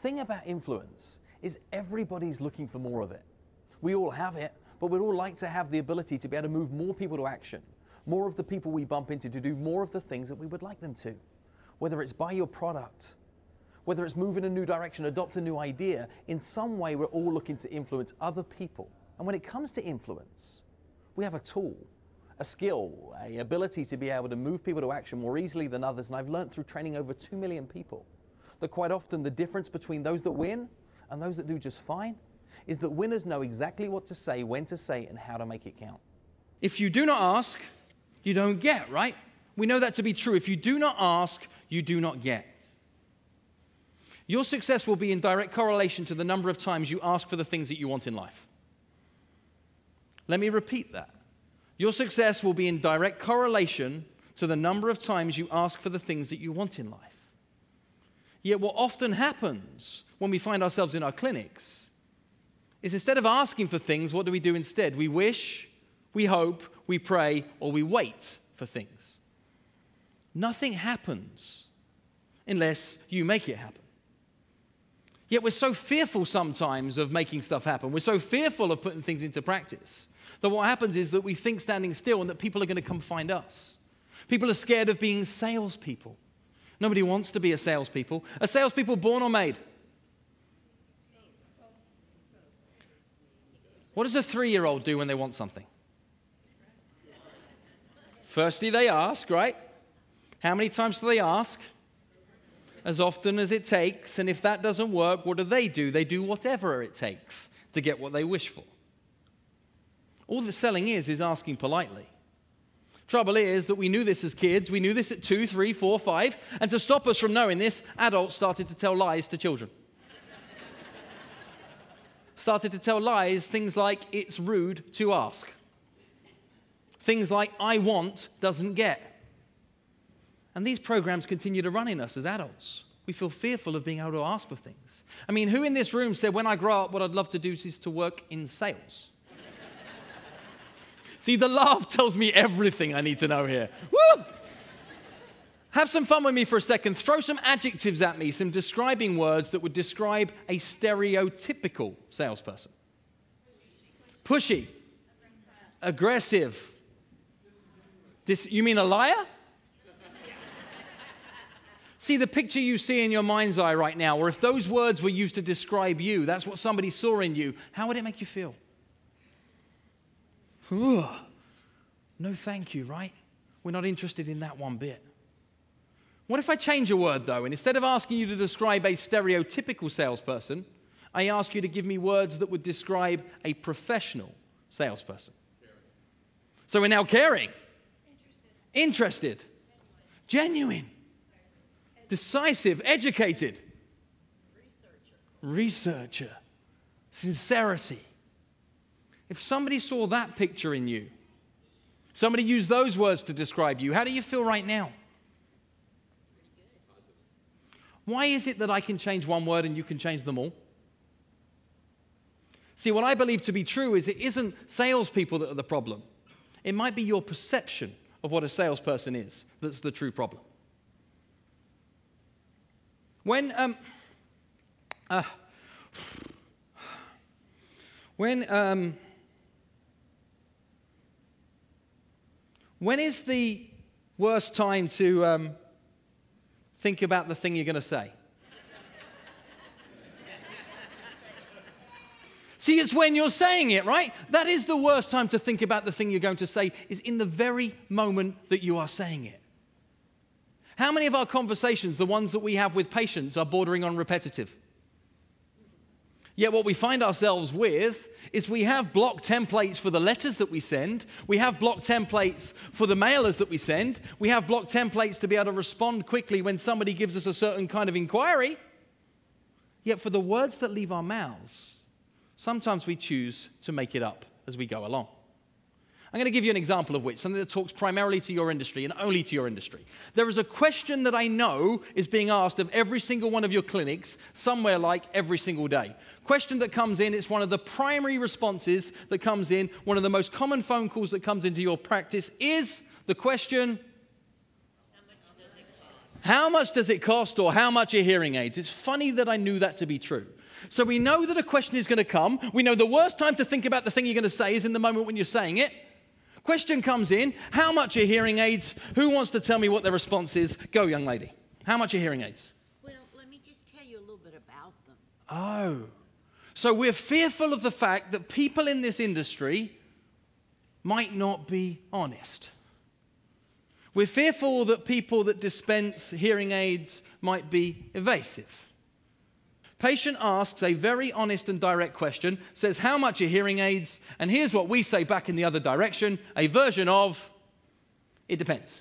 thing about influence is everybody's looking for more of it. We all have it, but we'd all like to have the ability to be able to move more people to action, more of the people we bump into to do more of the things that we would like them to. Whether it's buy your product, whether it's move in a new direction, adopt a new idea, in some way we're all looking to influence other people. And when it comes to influence, we have a tool, a skill, an ability to be able to move people to action more easily than others. And I've learned through training over 2 million people that quite often the difference between those that win and those that do just fine is that winners know exactly what to say, when to say, and how to make it count. If you do not ask, you don't get, right? We know that to be true. If you do not ask, you do not get. Your success will be in direct correlation to the number of times you ask for the things that you want in life. Let me repeat that. Your success will be in direct correlation to the number of times you ask for the things that you want in life. Yet what often happens when we find ourselves in our clinics is instead of asking for things, what do we do instead? We wish, we hope, we pray, or we wait for things. Nothing happens unless you make it happen. Yet we're so fearful sometimes of making stuff happen. We're so fearful of putting things into practice that what happens is that we think standing still and that people are going to come find us. People are scared of being salespeople. Nobody wants to be a salespeople. Are salespeople born or made? What does a 3-year-old do when they want something? Firstly, they ask, right? How many times do they ask? As often as it takes. And if that doesn't work, what do? They do whatever it takes to get what they wish for. All that selling is asking politely. Trouble is that we knew this as kids. We knew this at 2, 3, 4, 5. And to stop us from knowing this, adults started to tell lies to children. Started to tell lies, things like, it's rude to ask. Things like, I want doesn't get. And these programs continue to run in us as adults. We feel fearful of being able to ask for things. I mean, who in this room said, when I grow up, what I'd love to do is to work in sales? See, the laugh tells me everything I need to know here. Woo! Have some fun with me for a second. Throw some adjectives at me, some describing words that would describe a stereotypical salesperson. Pushy. Aggressive. You mean a liar? See, the picture you see in your mind's eye right now, or if those words were used to describe you, that's what somebody saw in you, how would it make you feel? Ugh. No thank you, right? We're not interested in that one bit. What if I change a word, though, and instead of asking you to describe a stereotypical salesperson, I ask you to give me words that would describe a professional salesperson? Caring. So we're now caring. Interested. Genuine. Decisive. Educated. Researcher. Sincerity. If somebody saw that picture in you, somebody used those words to describe you, how do you feel right now? Why is it that I can change one word and you can change them all? See, what I believe to be true is it isn't salespeople that are the problem. It might be your perception of what a salesperson is that's the true problem. When is the worst time to think about the thing you're going to say? See, it's when you're saying it, right? That is the worst time to think about the thing you're going to say, is in the very moment that you are saying it. How many of our conversations, the ones that we have with patients, are bordering on repetitive? Yet what we find ourselves with is we have block templates for the letters that we send. We have block templates for the mailers that we send. We have block templates to be able to respond quickly when somebody gives us a certain kind of inquiry. Yet for the words that leave our mouths, sometimes we choose to make it up as we go along. I'm going to give you an example of which, something that talks primarily to your industry and only to your industry. There is a question that I know is being asked of every single one of your clinics, somewhere like every single day. Question that comes in, it's one of the primary responses that comes in, one of the most common phone calls that comes into your practice is the question, how much does it cost? How much does it cost, or how much are hearing aids? It's funny that I knew that to be true. So we know that a question is going to come. We know the worst time to think about the thing you're going to say is in the moment when you're saying it. Question comes in, how much are hearing aids? Who wants to tell me what their response is? Go, young lady. How much are hearing aids? Well, let me just tell you a little bit about them. Oh. So we're fearful of the fact that people in this industry might not be honest. We're fearful that people that dispense hearing aids might be evasive. Patient asks a very honest and direct question, says, how much are hearing aids? And here's what we say back in the other direction, a version of, it depends.